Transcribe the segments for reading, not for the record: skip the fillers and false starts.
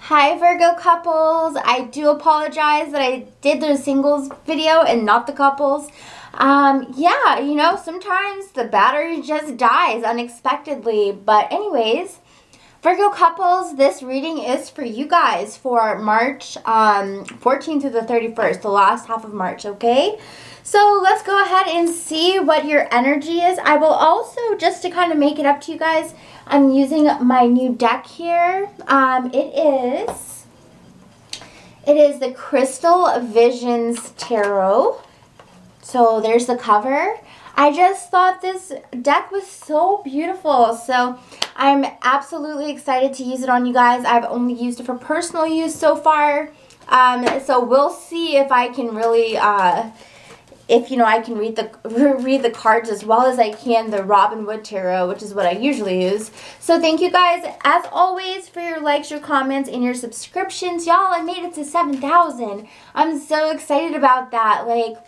Hi Virgo couples, I do apologize that I did the singles video and not the couples. Yeah, sometimes the battery just dies unexpectedly. But anyways, Virgo couples, this reading is for you guys for March 14th through the 31st, the last half of March, okay? So let's go ahead and see what your energy is. I will also, just to kind of make it up to you guys, I'm using my new deck here. It is the Crystal Visions Tarot. So there's the cover. I just thought this deck was so beautiful. So I'm absolutely excited to use it on you guys. I've only used it for personal use so far. So we'll see if I can really, I can read the cards as well as I can the Robin Wood Tarot, which is what I usually use. So thank you guys, as always, for your likes, your comments, and your subscriptions. Y'all, I made it to 7,000. I'm so excited about that. Like,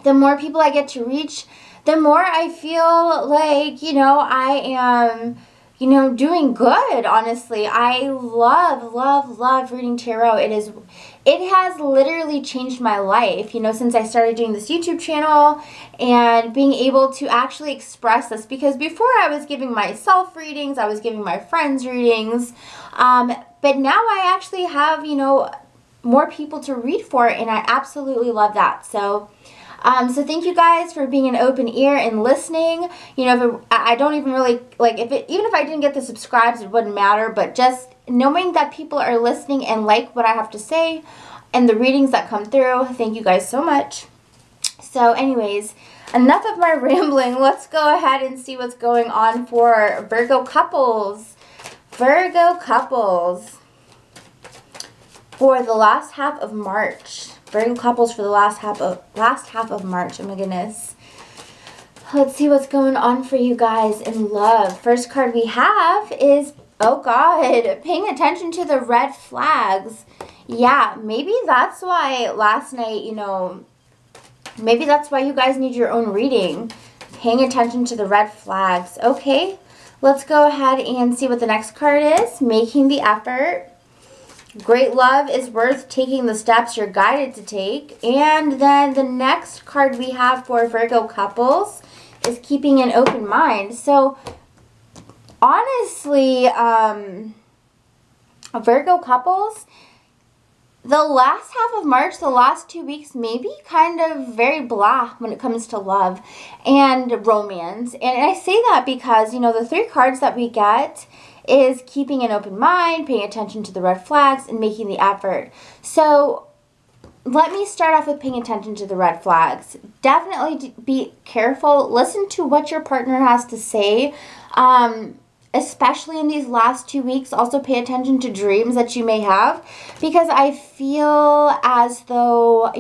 the more people I get to reach, the more I feel like, I am, doing good, honestly. I love reading tarot. It has literally changed my life, since I started doing this YouTube channel and being able to actually express this. Because before I was giving myself readings, I was giving my friends readings, but now I actually have, more people to read for, and I absolutely love that. So thank you guys for being an open ear and listening. I don't even really, even if I didn't get the subscribes, it wouldn't matter. But just knowing that people are listening and like what I have to say and the readings that come through, thank you guys so much. So anyways, enough of my rambling. Let's go ahead and see what's going on for Virgo couples. Virgo couples for the last half of March. Virgo couples for the last half of March. Oh my goodness. Let's see what's going on for you guys in love. First card we have is, oh God, paying attention to the red flags. Yeah, maybe that's why last night, maybe that's why you guys need your own reading. Paying attention to the red flags. Okay, let's go ahead and see what the next card is. Making the effort. Great love is worth taking the steps you're guided to take. And then the next card we have for Virgo couples is keeping an open mind. So honestly, Virgo couples, the last half of March, the last 2 weeks, maybe kind of very blah when it comes to love and romance. And I say that because, the 3 cards that we get is keeping an open mind, paying attention to the red flags, and making the effort. So let me start off with paying attention to the red flags. Definitely be careful. Listen to what your partner has to say, especially in these last 2 weeks. Also pay attention to dreams that you may have, because I feel as though,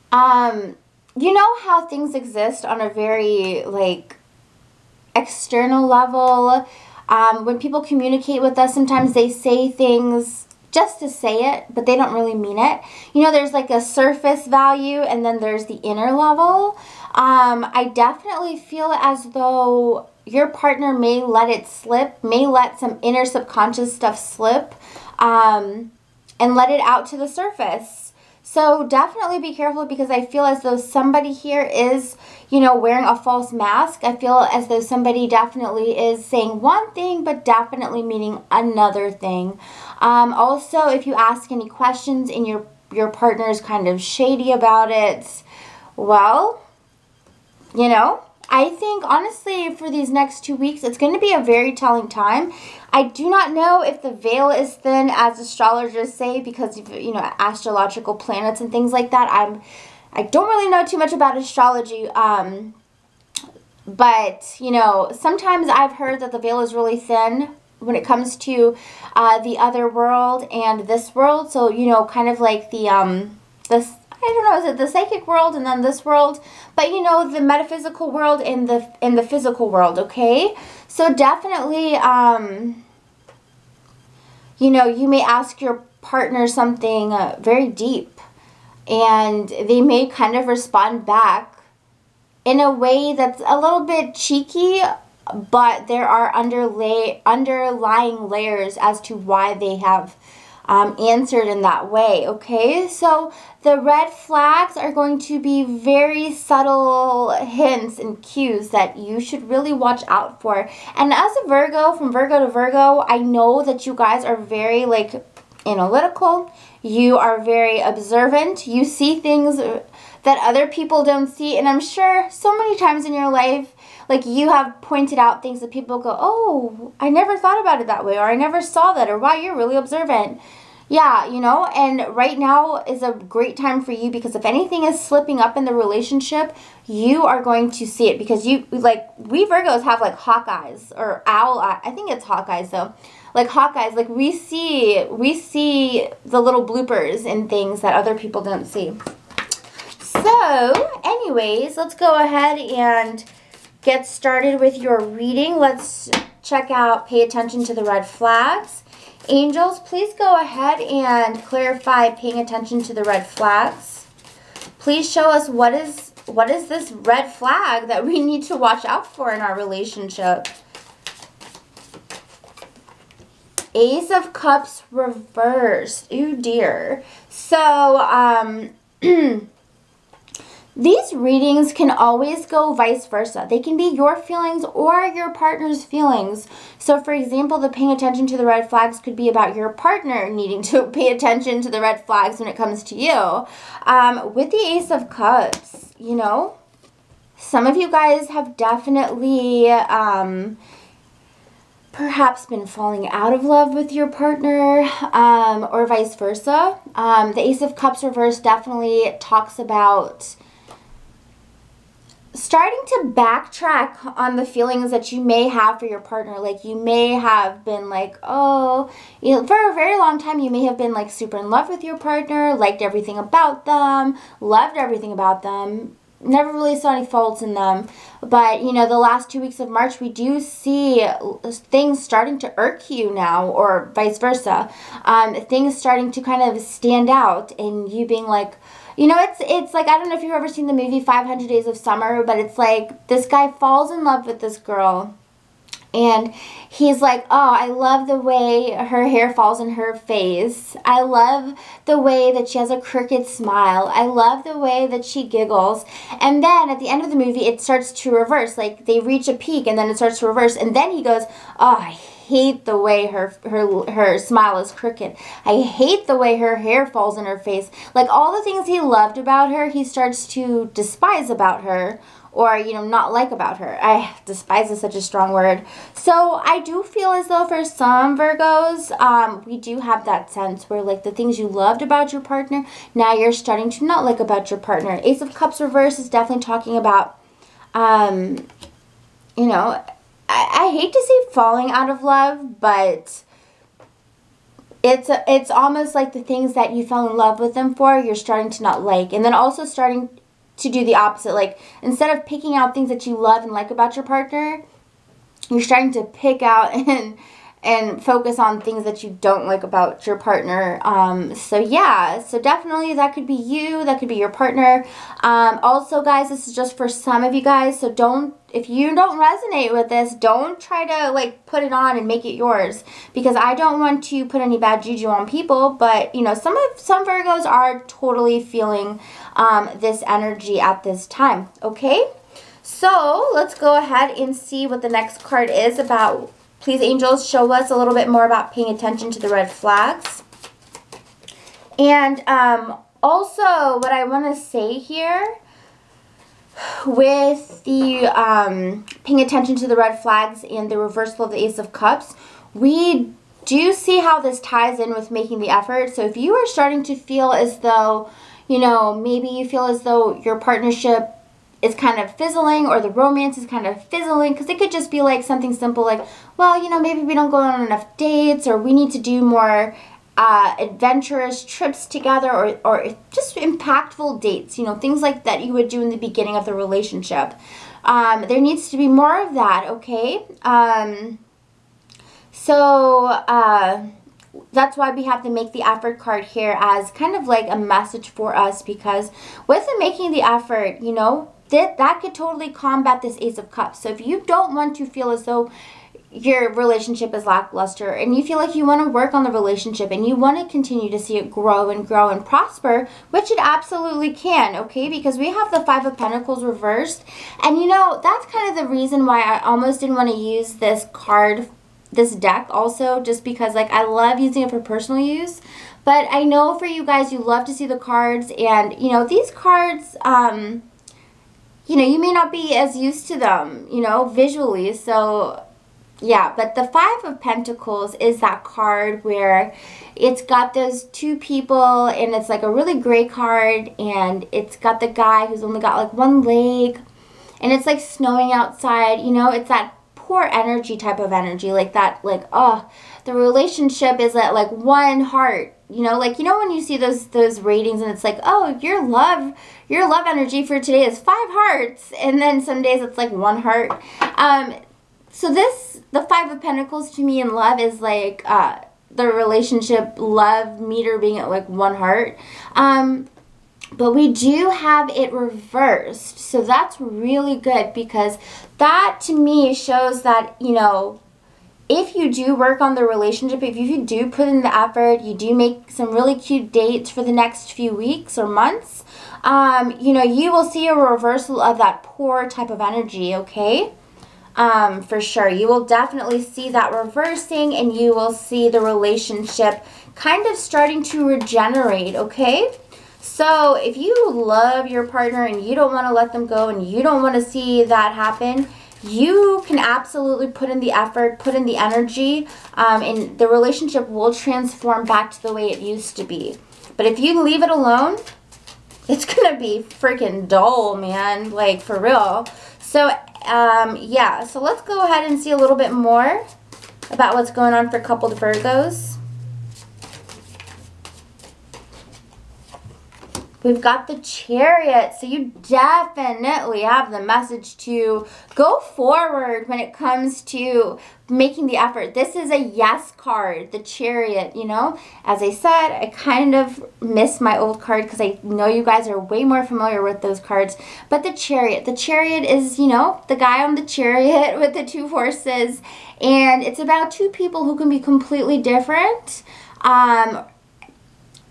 how things exist on a very, external level. When people communicate with us, sometimes they say things just to say it, but they don't really mean it. There's like a surface value, and then there's the inner level. I definitely feel as though your partner may let it slip, may let some inner subconscious stuff slip, and let it out to the surface. So definitely be careful, because I feel as though somebody here is, wearing a false mask. I feel as though somebody definitely is saying one thing, but definitely meaning another thing. Also, if you ask any questions and your partner is kind of shady about it, well, I think, honestly, for these next 2 weeks, it's going to be a very telling time. I do not know if the veil is thin, as astrologers say, because of, astrological planets and things like that. I don't really know too much about astrology, but, sometimes I've heard that the veil is really thin when it comes to the other world and this world. So, kind of like the, I don't know, is it the psychic world and then this world? But the metaphysical world and the physical world, okay? So definitely, you may ask your partner something very deep, and they may kind of respond back in a way that's a little bit cheeky, but there are underlying layers as to why they have answered in that way, okay? So the red flags are going to be very subtle hints and cues that you should really watch out for. And as a Virgo, from Virgo to Virgo, I know that you guys are very like analytical. You are very observant. You see things that other people don't see. And I'm sure so many times in your life, like you have pointed out things that people go, oh, I never thought about it that way, or I never saw that, or wow, you're really observant. Yeah, you know, and right now is a great time for you, because if anything is slipping up in the relationship, you are going to see it, because you, like, we Virgos have like hawk eyes or owl eye. I think it's hawk eyes though. Like hawk eyes, like we see the little bloopers in things that other people don't see. So, anyways, let's go ahead and get started with your reading. Let's check out, pay attention to the red flags. Angels, please go ahead and clarify paying attention to the red flags. Please show us what is this red flag that we need to watch out for in our relationship. Ace of Cups reversed. Ooh, dear. So, these readings can always go vice versa. They can be your feelings or your partner's feelings. So, for example, the paying attention to the red flags could be about your partner needing to pay attention to the red flags when it comes to you. With the Ace of Cups, you know, some of you guys have definitely perhaps been falling out of love with your partner, or vice versa. The Ace of Cups reverse definitely talks about starting to backtrack on the feelings that you may have for your partner. Like you may have been like, oh, you know, for a very long time you may have been like super in love with your partner, liked everything about them, loved everything about them, never really saw any faults in them. But, you know, the last 2 weeks of March, we do see things starting to irk you now, or vice versa. Things starting to kind of stand out, and you being like, you know, it's like, I don't know if you've ever seen the movie 500 Days of Summer, but it's like this guy falls in love with this girl. And he's like, oh, I love the way her hair falls in her face. I love the way that she has a crooked smile. I love the way that she giggles. And then at the end of the movie, it starts to reverse. Like they reach a peak and then it starts to reverse. And then he goes, oh, I hate the way her smile is crooked. I hate the way her hair falls in her face. Like all the things he loved about her, he starts to despise about her. Or, you know, not like about her. Despise is such a strong word. So I do feel as though for some Virgos, we do have that sense where like the things you loved about your partner, now you're starting to not like about your partner. Ace of Cups reverse is definitely talking about, you know, I hate to say falling out of love, but it's almost like the things that you fell in love with them for, you're starting to not like. And then also starting to do the opposite. Like instead of picking out things that you love and like about your partner, you're starting to pick out and focus on things that you don't like about your partner. So yeah, so definitely that could be you, that could be your partner. Also guys, this is just for some of you guys, so if you don't resonate with this, don't try to like put it on and make it yours, because I don't want to put any bad juju on people. But you know, some Virgos are totally feeling this energy at this time. Okay, so let's go ahead and see what the next card is about. Please, angels, show us a little bit more about paying attention to the red flags. And also, what I want to say here with the paying attention to the red flags and the reversal of the Ace of Cups, we do see how this ties in with making the effort. So if you are starting to feel as though, you know, maybe you feel as though your partnership is kind of fizzling, or the romance is kind of fizzling, because it could just be like something simple like, well, you know, maybe we don't go on enough dates, or we need to do more adventurous trips together, or just impactful dates, you know, things like that you would do in the beginning of the relationship. There needs to be more of that, okay? That's why we have to make the effort card here as kind of like a message for us, because with the making the effort, you know, that could totally combat this Ace of Cups. So if you don't want to feel as though your relationship is lackluster and you feel like you want to work on the relationship and you want to continue to see it grow and grow and prosper, which it absolutely can, okay? Because we have the Five of Pentacles reversed. And you know, that's kind of the reason why I almost didn't want to use this card, this deck also, just because like I love using it for personal use. But I know for you guys, you love to see the cards, and you know, these cards, you know, you may not be as used to them, you know, visually. So yeah, but the Five of Pentacles is that card where it's got those two people, and it's like a really great card, and it's got the guy who's only got like one leg, and it's like snowing outside, you know, it's that poor energy type of energy, like that, like, oh, the relationship is at like one heart, you know, like, you know, when you see those ratings and it's like, oh, your love energy for today is 5 hearts, and then some days it's like 1 heart. So the Five of Pentacles to me in love is like the relationship love meter being at like 1 heart. But we do have it reversed. So that's really good, because that to me shows that, you know, if you do work on the relationship, if you do put in the effort, you do make some really cute dates for the next few weeks or months, you know, you will see a reversal of that poor type of energy, okay? For sure. You will definitely see that reversing, and you will see the relationship kind of starting to regenerate, okay? So if you love your partner and you don't want to let them go and you don't want to see that happen, you can absolutely put in the effort, put in the energy, and the relationship will transform back to the way it used to be. But if you leave it alone, it's going to be freaking dull, man, like for real. So, yeah, so let's go ahead and see a little bit more about what's going on for coupled Virgos. We've got the Chariot, so you definitely have the message to go forward when it comes to making the effort. This is a yes card, the Chariot, you know. As I said, I kind of miss my old card because I know you guys are way more familiar with those cards. But the Chariot is, you know, the guy on the chariot with the 2 horses. And it's about 2 people who can be completely different.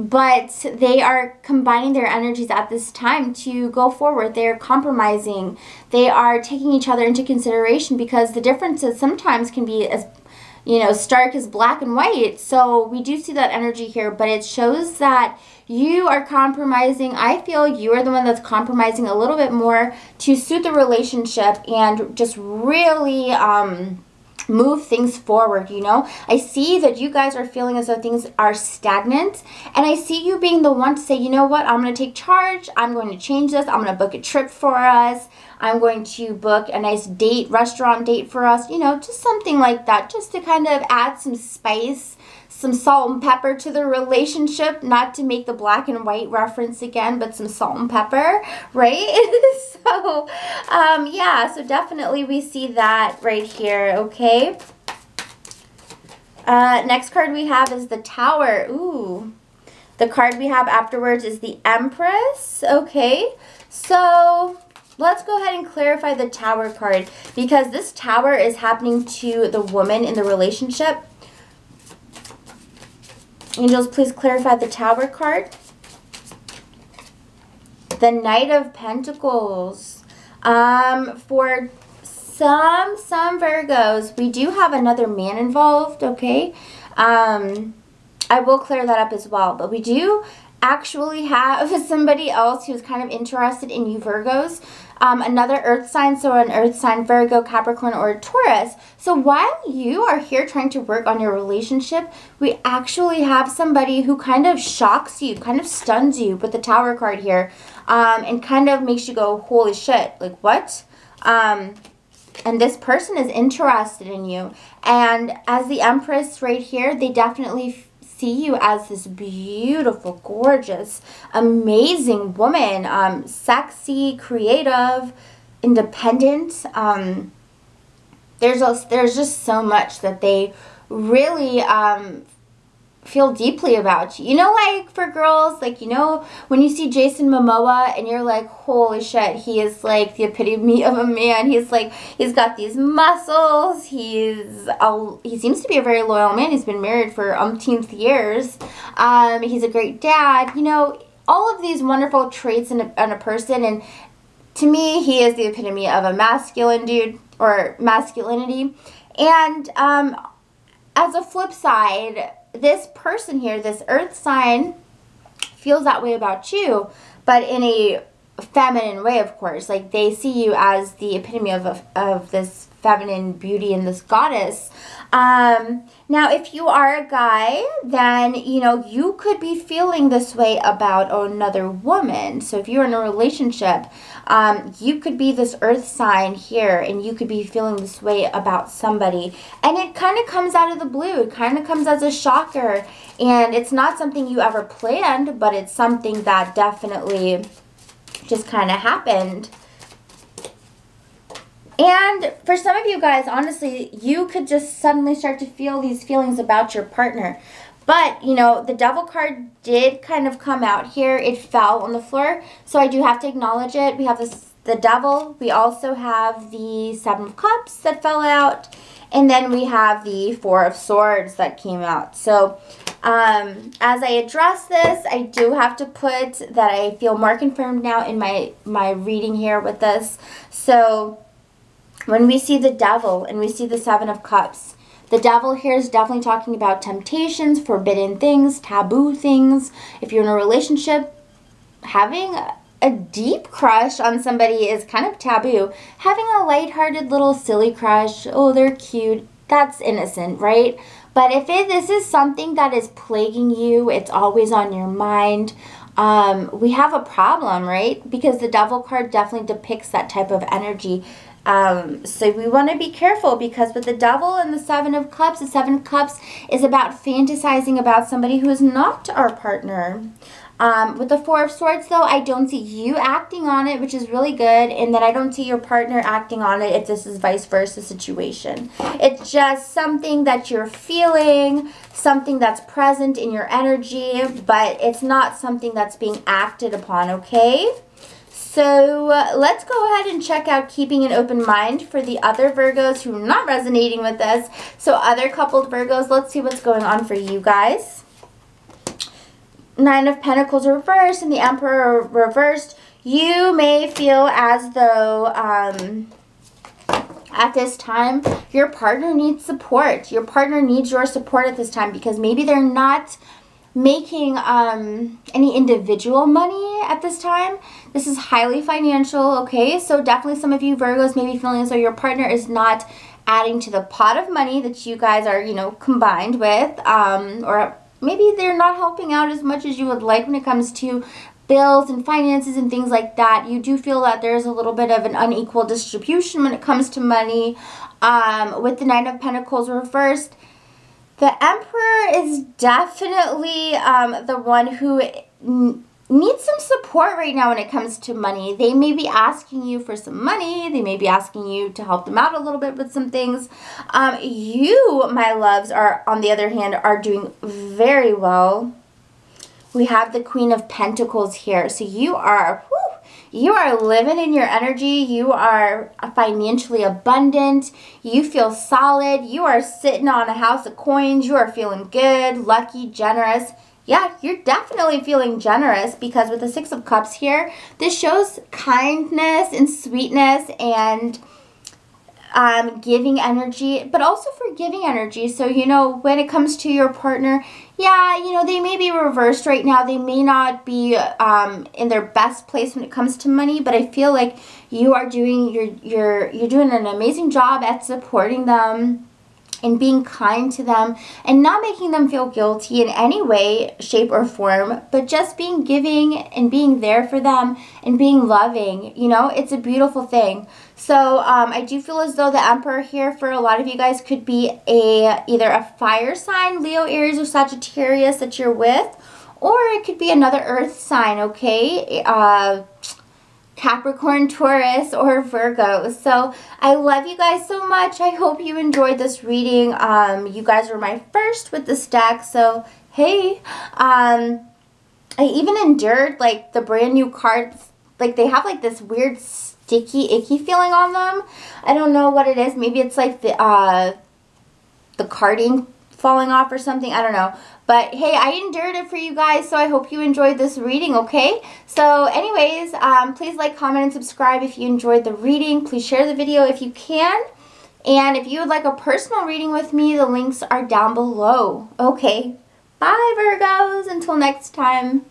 But they are combining their energies at this time to go forward. They are compromising. They are taking each other into consideration, because the differences sometimes can be as, you know, stark as black and white. So we do see that energy here, but it shows that you are compromising. I feel you are the one that's compromising a little bit more to suit the relationship and just really move things forward, you know. I see that you guys are feeling as though things are stagnant, and I see you being the one to say, you know what, I'm going to take charge, I'm going to change this, I'm going to book a trip for us, I'm going to book a nice date, restaurant date for us, you know, just something like that, just to kind of add some spice, some salt and pepper to the relationship, not to make the black and white reference again, but some salt and pepper, right? So, yeah, so definitely we see that right here, okay? Next card we have is the Tower. Ooh. The card we have afterwards is the Empress, okay? So let's go ahead and clarify the Tower card, because this Tower is happening to the woman in the relationship. Angels, please clarify the Tower card. The Knight of Pentacles. For some Virgos, we do have another man involved, okay? I will clear that up as well. But we do actually have somebody else who's kind of interested in you Virgos. Another earth sign, so an earth sign, Virgo, Capricorn, or Taurus. So while you are here trying to work on your relationship, we actually have somebody who kind of shocks you, kind of stuns you with the Tower card here, and kind of makes you go, holy shit, like what? And this person is interested in you. And as the Empress right here, they definitely see you as this beautiful, gorgeous, amazing woman, sexy, creative, independent. There's just so much that they really feel deeply about you. You know, like for girls, like, you know, when you see Jason Momoa and you're like, holy shit, he is like the epitome of a man. He's like, he's got these muscles. He seems to be a very loyal man. He's been married for umpteenth years. He's a great dad. You know, all of these wonderful traits in a person. And to me, he is the epitome of a masculine dude, or masculinity. And as a flip side, this person here, this earth sign, feels that way about you, but in a feminine way, of course. Like, they see you as the epitome of this feminine beauty and this goddess. Now, if you are a guy, then, you know, you could be feeling this way about another woman. So if you're in a relationship, you could be this earth sign here, and you could be feeling this way about somebody. And it kind of comes out of the blue. It kind of comes as a shocker. And it's not something you ever planned, but it's something that definitely just kind of happened. And for some of you guys, honestly, you could just suddenly start to feel these feelings about your partner. But, you know, the Devil card did kind of come out here. It fell on the floor, so I do have to acknowledge it. We have the Devil. We also have the Seven of Cups that fell out. And then we have the Four of Swords that came out. So, as I address this, I do have to put that I feel more confirmed now in my reading here with this. So, when we see the Devil and we see the Seven of Cups, the Devil here is definitely talking about temptations, forbidden things, taboo things. If you're in a relationship, having a deep crush on somebody is kind of taboo. Having a lighthearted little silly crush, oh, they're cute, that's innocent, right? But if this is something that is plaguing you, it's always on your mind, we have a problem, right? Because the Devil card definitely depicts that type of energy. So we want to be careful, because with the Devil and the Seven of Cups, the Seven of Cups is about fantasizing about somebody who is not our partner. With the Four of Swords, though, I don't see you acting on it, which is really good, and then I don't see your partner acting on it if this is vice versa situation. It's just something that you're feeling, something that's present in your energy, but it's not something that's being acted upon, okay? So let's go ahead and check out Keeping an Open Mind for the other Virgos who are not resonating with this. So other coupled Virgos, let's see what's going on for you guys. Nine of Pentacles reversed and the Emperor reversed. You may feel as though at this time your partner needs support. Your partner needs your support at this time, because maybe they're not making any individual money at this time. This is highly financial, okay? So definitely some of you Virgos may be feeling as though your partner is not adding to the pot of money that you guys are, you know, combined with, or maybe they're not helping out as much as you would like when it comes to bills and finances and things like that. You do feel that there's a little bit of an unequal distribution when it comes to money. With the Nine of Pentacles reversed, the Emperor is definitely the one who needs some support right now when it comes to money. They may be asking you for some money. They may be asking you to help them out a little bit with some things. You, my loves, are, on the other hand, are doing very well. We have the Queen of Pentacles here. So you are, you are living in your energy. You are financially abundant. You feel solid. You are sitting on a house of coins. You are feeling good, lucky, generous. Yeah, you're definitely feeling generous, because with the Six of Cups here, this shows kindness and sweetness and giving energy, but also forgiving energy. So, you know, when it comes to your partner, yeah, you know, they may be reversed right now. They may not be in their best place when it comes to money, but I feel like you are doing you're doing an amazing job at supporting them and being kind to them and not making them feel guilty in any way, shape, or form, but just being giving and being there for them and being loving. You know, it's a beautiful thing. So I do feel as though the Emperor here for a lot of you guys could be either a fire sign, Leo, Aries, or Sagittarius that you're with, or it could be another earth sign, okay? Capricorn, Taurus, or Virgo. So I love you guys so much. I hope you enjoyed this reading. You guys were my first with this deck, so hey, I even endured like the brand new cards. Like they have like this weird sticky, icky feeling on them. I don't know what it is. Maybe it's like the carding falling off or something. I don't know. But hey, I endured it for you guys, so I hope you enjoyed this reading, okay? So anyways, please like, comment, and subscribe if you enjoyed the reading. Please share the video if you can. And if you would like a personal reading with me, the links are down below. Okay, bye Virgos, until next time.